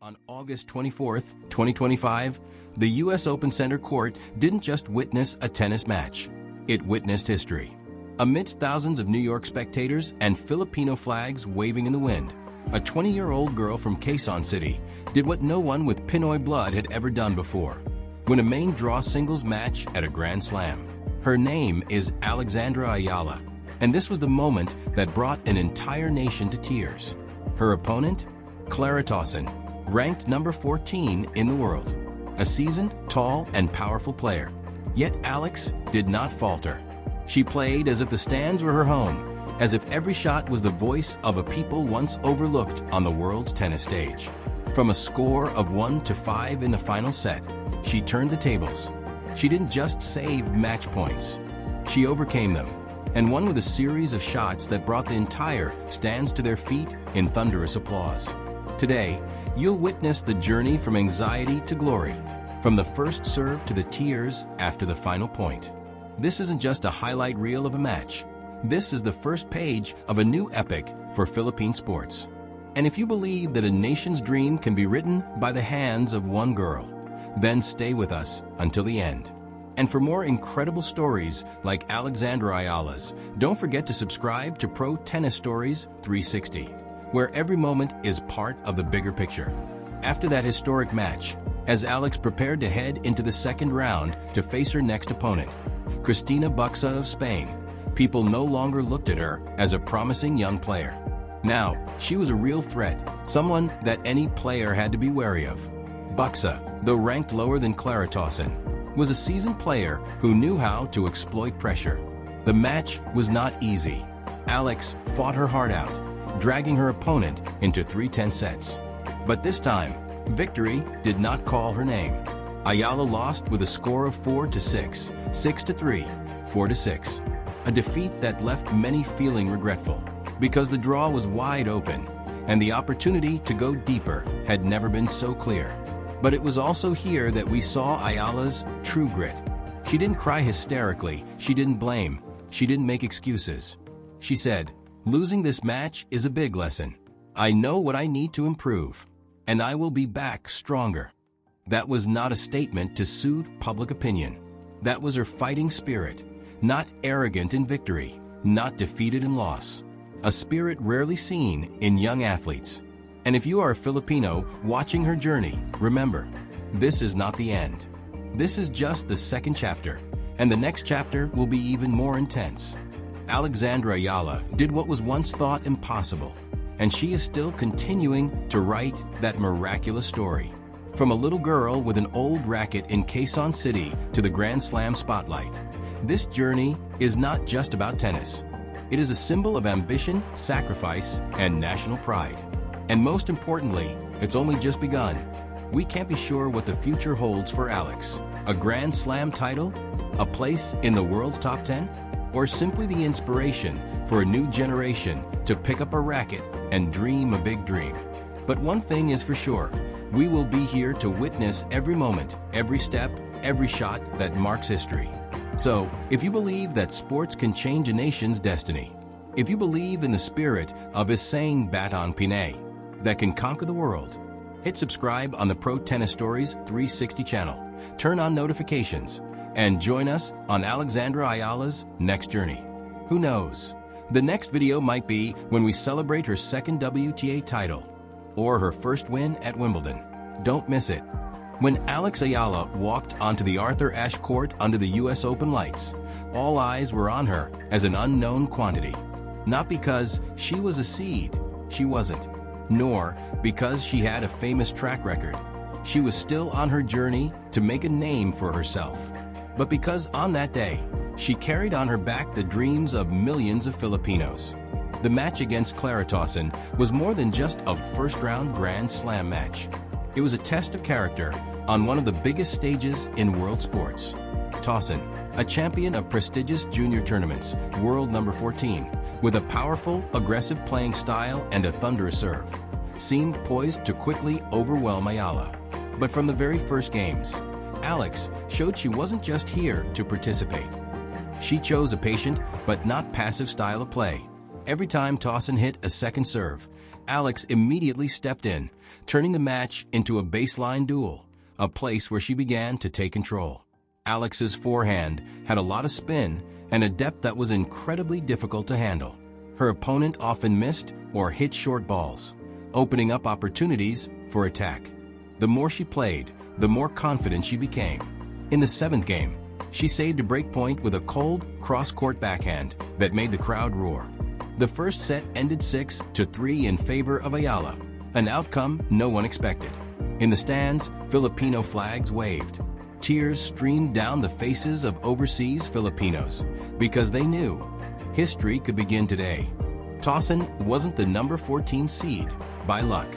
On August 24, 2025, the U.S. Open Center Court didn't just witness a tennis match. It witnessed history. Amidst thousands of New York spectators and Filipino flags waving in the wind, a 20-year-old girl from Quezon City did what no one with Pinoy blood had ever done before. Win a main draw singles match at a Grand Slam. Her name is Alexandra Ayala, and this was the moment that brought an entire nation to tears. Her opponent? Clara Tauson, ranked number 14 in the world. A seasoned, tall, and powerful player. Yet Alex did not falter. She played as if the stands were her home, as if every shot was the voice of a people once overlooked on the world's tennis stage. From a score of 1-5 in the final set, she turned the tables. She didn't just save match points. She overcame them, and won with a series of shots that brought the entire stands to their feet in thunderous applause. Today, you'll witness the journey from anxiety to glory, from the first serve to the tears after the final point. This isn't just a highlight reel of a match. This is the first page of a new epic for Philippine sports. And if you believe that a nation's dream can be written by the hands of one girl, then stay with us until the end. And for more incredible stories like Alexandra Ayala's, don't forget to subscribe to Pro Tennis Stories 360. Where every moment is part of the bigger picture. After that historic match, as Alex prepared to head into the second round to face her next opponent, Cristina Bucsa of Spain, people no longer looked at her as a promising young player. Now, she was a real threat, someone that any player had to be wary of. Bucsa, though ranked lower than Clara Tauson, was a seasoned player who knew how to exploit pressure. The match was not easy. Alex fought her heart out, dragging her opponent into 3-10 sets. But this time, victory did not call her name. Ayala lost with a score of 4-6, 6-3, 4-6. A defeat that left many feeling regretful, because the draw was wide open, and the opportunity to go deeper had never been so clear. But it was also here that we saw Ayala's true grit. She didn't cry hysterically, she didn't blame, she didn't make excuses. She said, "Losing this match is a big lesson. I know what I need to improve, and I will be back stronger." That was not a statement to soothe public opinion. That was her fighting spirit, not arrogant in victory, not defeated in loss. A spirit rarely seen in young athletes. And if you are a Filipino watching her journey, remember, this is not the end. This is just the second chapter, and the next chapter will be even more intense. Alexandra Ayala did what was once thought impossible, and she is still continuing to write that miraculous story. From a little girl with an old racket in Quezon City to the Grand Slam spotlight, this journey is not just about tennis. It is a symbol of ambition, sacrifice, and national pride. And most importantly, it's only just begun. We can't be sure what the future holds for Alex. A Grand Slam title? A place in the world's top 10? Or simply the inspiration for a new generation to pick up a racket and dream a big dream. But one thing is for sure, we will be here to witness every moment, every step, every shot that marks history. So, if you believe that sports can change a nation's destiny, if you believe in the spirit of his saying Baton Pinay that can conquer the world, hit subscribe on the Pro Tennis Stories 360 channel, turn on notifications, and join us on Alexandra Ayala's next journey. Who knows? The next video might be when we celebrate her second WTA title, or her first win at Wimbledon. Don't miss it. When Alex Ayala walked onto the Arthur Ashe court under the U.S. Open lights, all eyes were on her as an unknown quantity. Not because she was a seed, she wasn't. Nor because she had a famous track record. She was still on her journey to make a name for herself. But because on that day, she carried on her back the dreams of millions of Filipinos. The match against Clara Tauson was more than just a first-round Grand Slam match. It was a test of character on one of the biggest stages in world sports. Tauson, a champion of prestigious junior tournaments, world number 14, with a powerful, aggressive playing style and a thunderous serve, seemed poised to quickly overwhelm Ayala. But from the very first games, Alex showed she wasn't just here to participate. She chose a patient but not passive style of play. Every time Tauson hit a second serve, Alex immediately stepped in, turning the match into a baseline duel, a place where she began to take control. Alex's forehand had a lot of spin and a depth that was incredibly difficult to handle. Her opponent often missed or hit short balls, opening up opportunities for attack. The more she played, the more confident she became. In the 7th game, she saved a break point with a cold, cross-court backhand that made the crowd roar. The first set ended 6-3 in favor of Ayala, an outcome no one expected. In the stands, Filipino flags waved. Tears streamed down the faces of overseas Filipinos because they knew history could begin today. Tauson wasn't the number 14 seed by luck.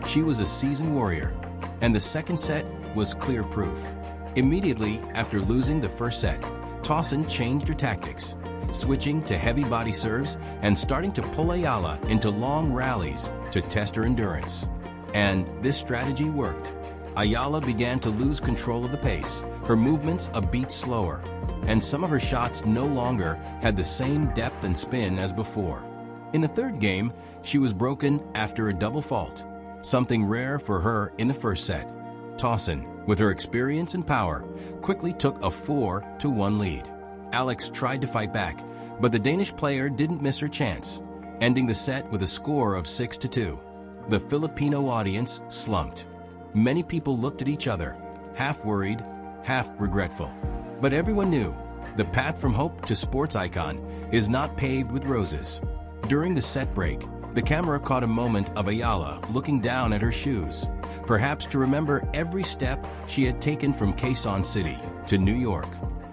She was a seasoned warrior, and the second set was clear proof. Immediately after losing the first set, Tauson changed her tactics, switching to heavy body serves and starting to pull Ayala into long rallies to test her endurance. And this strategy worked. Ayala began to lose control of the pace, her movements a beat slower, and some of her shots no longer had the same depth and spin as before. In the 3rd game, she was broken after a double fault, something rare for her in the first set. Tauson, with her experience and power, quickly took a 4-1 lead. Alex tried to fight back, but the Danish player didn't miss her chance, ending the set with a score of 6-2. The Filipino audience slumped. Many people looked at each other, half worried, half regretful. But everyone knew the path from hope to sports icon is not paved with roses. During the set break, the camera caught a moment of Ayala looking down at her shoes, perhaps to remember every step she had taken from Quezon City to New York.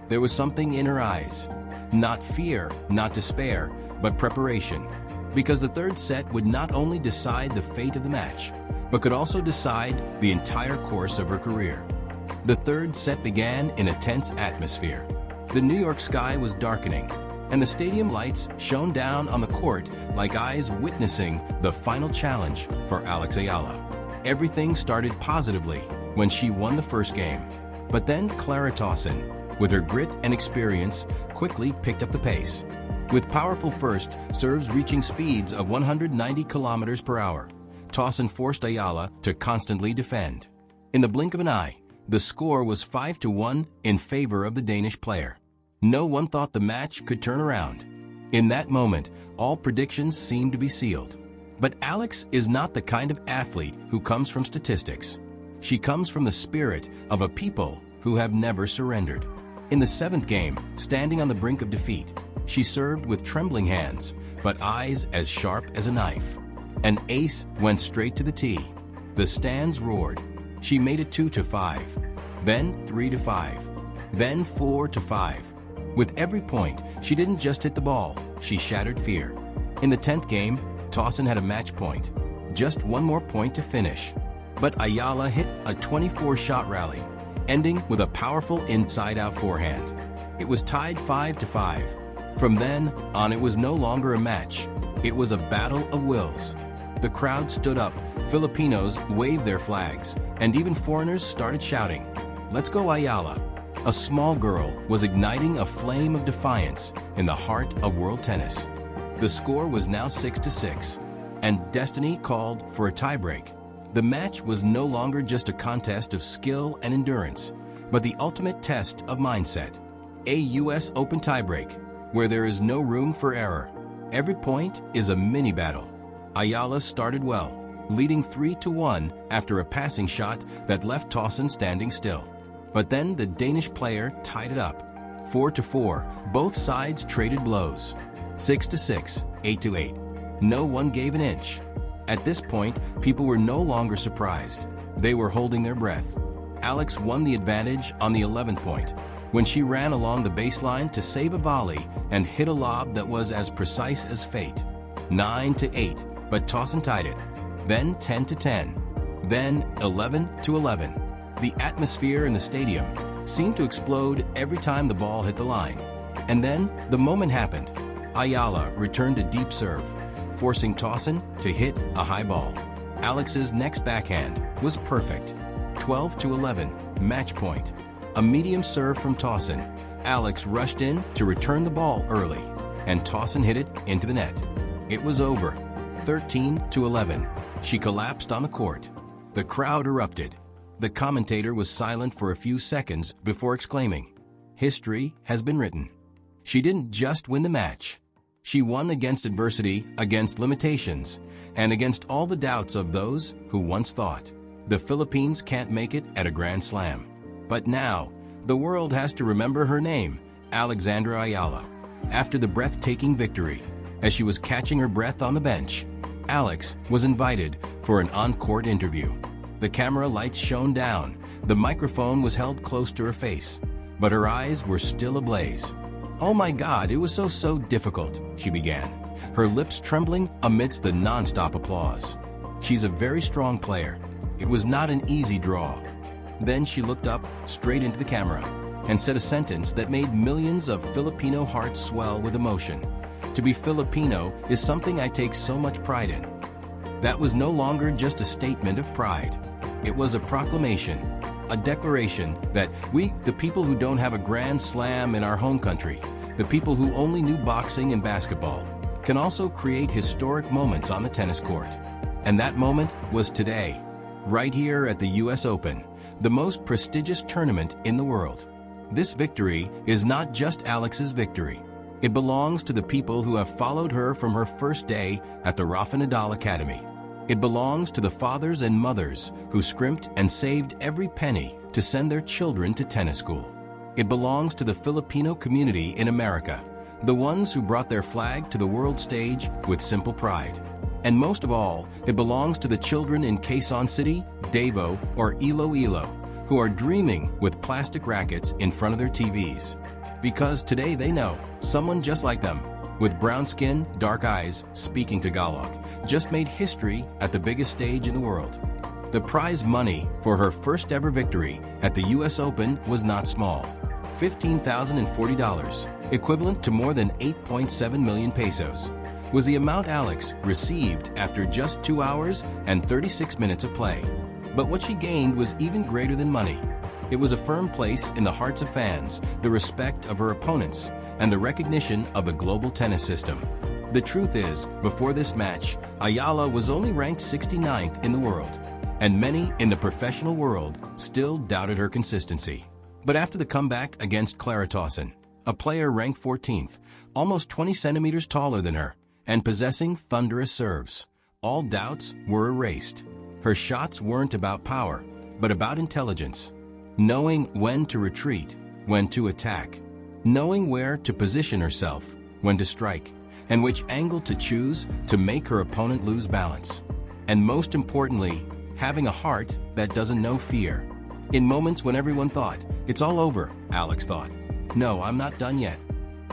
There was something in her eyes, not fear, not despair, but preparation, because the 3rd set would not only decide the fate of the match, but could also decide the entire course of her career. The 3rd set began in a tense atmosphere. The New York sky was darkening, and the stadium lights shone down on the court like eyes witnessing the final challenge for Alex Ayala. Everything started positively when she won the first game, but then Clara Tauson, with her grit and experience, quickly picked up the pace. With powerful first serves reaching speeds of 190 kilometers per hour, Tauson forced Ayala to constantly defend. In the blink of an eye, the score was 5-1 in favor of the Danish player. No one thought the match could turn around. In that moment, all predictions seemed to be sealed. But Alex is not the kind of athlete who comes from statistics. She comes from the spirit of a people who have never surrendered. In the 7th game, standing on the brink of defeat, she served with trembling hands, but eyes as sharp as a knife. An ace went straight to the tee. The stands roared. She made it 2-5, then 3-5, then 4-5. With every point, she didn't just hit the ball, she shattered fear. In the 10th game, Tauson had a match point. Just one more point to finish. But Ayala hit a 24-shot rally, ending with a powerful inside-out forehand. It was tied 5-5. From then on, it was no longer a match. It was a battle of wills. The crowd stood up, Filipinos waved their flags, and even foreigners started shouting, "Let's go Ayala." A small girl was igniting a flame of defiance in the heart of world tennis. The score was now 6-6, and destiny called for a tiebreak. The match was no longer just a contest of skill and endurance, but the ultimate test of mindset. A U.S. Open tiebreak, where there is no room for error. Every point is a mini-battle. Ayala started well, leading 3-1 after a passing shot that left Tauson standing still. But then the Danish player tied it up. 4-4, both sides traded blows. 6-6, 8-8. No one gave an inch. At this point, people were no longer surprised. They were holding their breath. Alex won the advantage on the 11th point, when she ran along the baseline to save a volley and hit a lob that was as precise as fate. 9-8, but Tauson tied it. Then 10-10. Then 11-11. The atmosphere in the stadium seemed to explode every time the ball hit the line. And then the moment happened. Ayala returned a deep serve, forcing Tauson to hit a high ball. Alex's next backhand was perfect. 12-11, match point. A medium serve from Tauson. Alex rushed in to return the ball early, and Tauson hit it into the net. It was over. 13-11. She collapsed on the court. The crowd erupted. The commentator was silent for a few seconds before exclaiming, "History has been written." She didn't just win the match. She won against adversity, against limitations, and against all the doubts of those who once thought the Philippines can't make it at a Grand Slam. But now, the world has to remember her name, Alexandra Ayala. After the breathtaking victory, as she was catching her breath on the bench, Alex was invited for an on-court interview. The camera lights shone down, the microphone was held close to her face, but her eyes were still ablaze. "Oh my God, it was so difficult," she began, her lips trembling amidst the non-stop applause. "She's a very strong player. It was not an easy draw." Then she looked up, straight into the camera, and said a sentence that made millions of Filipino hearts swell with emotion. "To be Filipino is something I take so much pride in." That was no longer just a statement of pride. It was a proclamation, a declaration that we, the people who don't have a Grand Slam in our home country, the people who only knew boxing and basketball, can also create historic moments on the tennis court. And that moment was today, right here at the US Open, the most prestigious tournament in the world. This victory is not just Alex's victory. It belongs to the people who have followed her from her first day at the Rafa Nadal Academy. It belongs to the fathers and mothers who scrimped and saved every penny to send their children to tennis school. It belongs to the Filipino community in America, the ones who brought their flag to the world stage with simple pride. And most of all, it belongs to the children in Quezon City, Davao, or Iloilo, who are dreaming with plastic rackets in front of their TVs. Because today they know someone just like them, with brown skin, dark eyes, speaking Tagalog, just made history at the biggest stage in the world. The prize money for her first ever victory at the US Open was not small. $15,040, equivalent to more than 8.7 million pesos, was the amount Alex received after just 2 hours and 36 minutes of play. But what she gained was even greater than money. It was a firm place in the hearts of fans, the respect of her opponents, and the recognition of the global tennis system. The truth is, before this match, Ayala was only ranked 69th in the world, and many in the professional world still doubted her consistency. But after the comeback against Clara Tauson, a player ranked 14th, almost 20 centimeters taller than her, and possessing thunderous serves, all doubts were erased. Her shots weren't about power, but about intelligence. Knowing when to retreat, when to attack, knowing where to position herself, when to strike, and which angle to choose to make her opponent lose balance. And most importantly, having a heart that doesn't know fear. In moments when everyone thought, "It's all over," Alex thought, "No, I'm not done yet."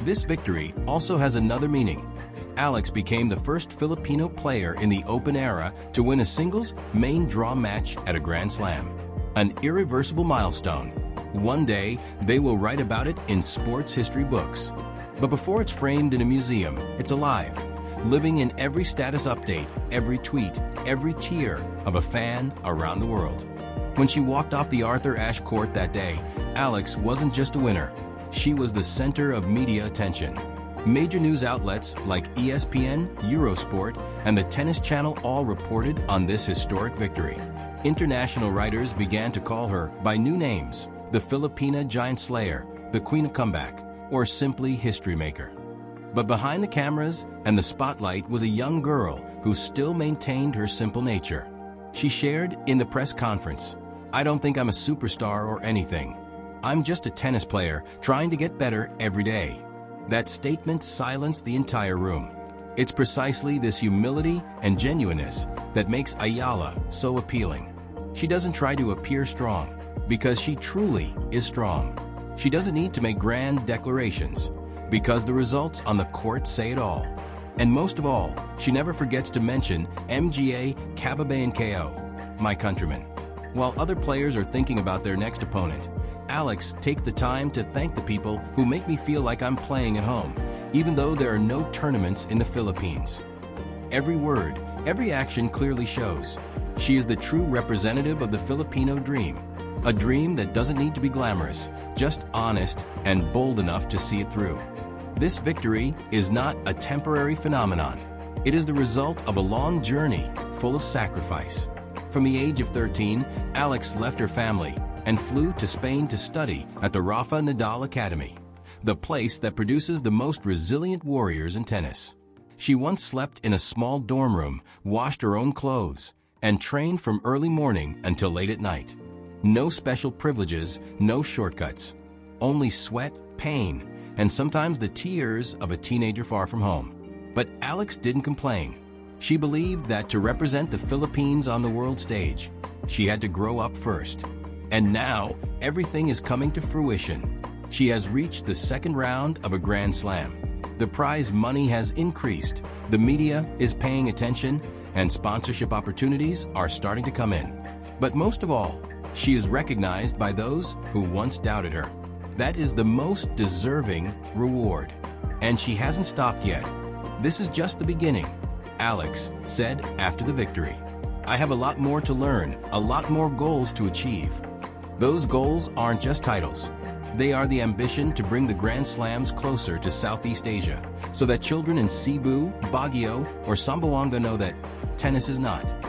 This victory also has another meaning. Alex became the first Filipino player in the Open era to win a singles main draw match at a Grand Slam. An irreversible milestone. One day, they will write about it in sports history books. But before it's framed in a museum, it's alive, living in every status update, every tweet, every tear of a fan around the world. When she walked off the Arthur Ashe court that day, Alex wasn't just a winner. She was the center of media attention. Major news outlets like ESPN, Eurosport, and the Tennis Channel all reported on this historic victory. International writers began to call her by new names, the Filipina Giant Slayer, the Queen of Comeback, or simply History Maker. But behind the cameras and the spotlight was a young girl who still maintained her simple nature. She shared in the press conference, "I don't think I'm a superstar or anything. I'm just a tennis player trying to get better every day." That statement silenced the entire room. It's precisely this humility and genuineness that makes Ayala so appealing. She doesn't try to appear strong, because she truly is strong. She doesn't need to make grand declarations, because the results on the court say it all. And most of all, she never forgets to mention MGA Kababayan KO, my countrymen. While other players are thinking about their next opponent, Alex takes the time to thank the people who make me feel like I'm playing at home, even though there are no tournaments in the Philippines. Every word, every action clearly shows. She is the true representative of the Filipino dream, a dream that doesn't need to be glamorous, just honest and bold enough to see it through. This victory is not a temporary phenomenon. It is the result of a long journey full of sacrifice. From the age of 13, Alex left her family and flew to Spain to study at the Rafa Nadal Academy, the place that produces the most resilient warriors in tennis. She once slept in a small dorm room, washed her own clothes, and trained from early morning until late at night. No special privileges, no shortcuts. Only sweat, pain, and sometimes the tears of a teenager far from home. But Alex didn't complain. She believed that to represent the Philippines on the world stage, she had to grow up first. And now, everything is coming to fruition. She has reached the second round of a Grand Slam. The prize money has increased, the media is paying attention, and sponsorship opportunities are starting to come in. But most of all, she is recognized by those who once doubted her. That is the most deserving reward. And she hasn't stopped yet. This is just the beginning, Alex said after the victory. I have a lot more to learn, a lot more goals to achieve. Those goals aren't just titles. They are the ambition to bring the Grand Slams closer to Southeast Asia, so that children in Cebu, Baguio, or Zamboanga know that tennis is not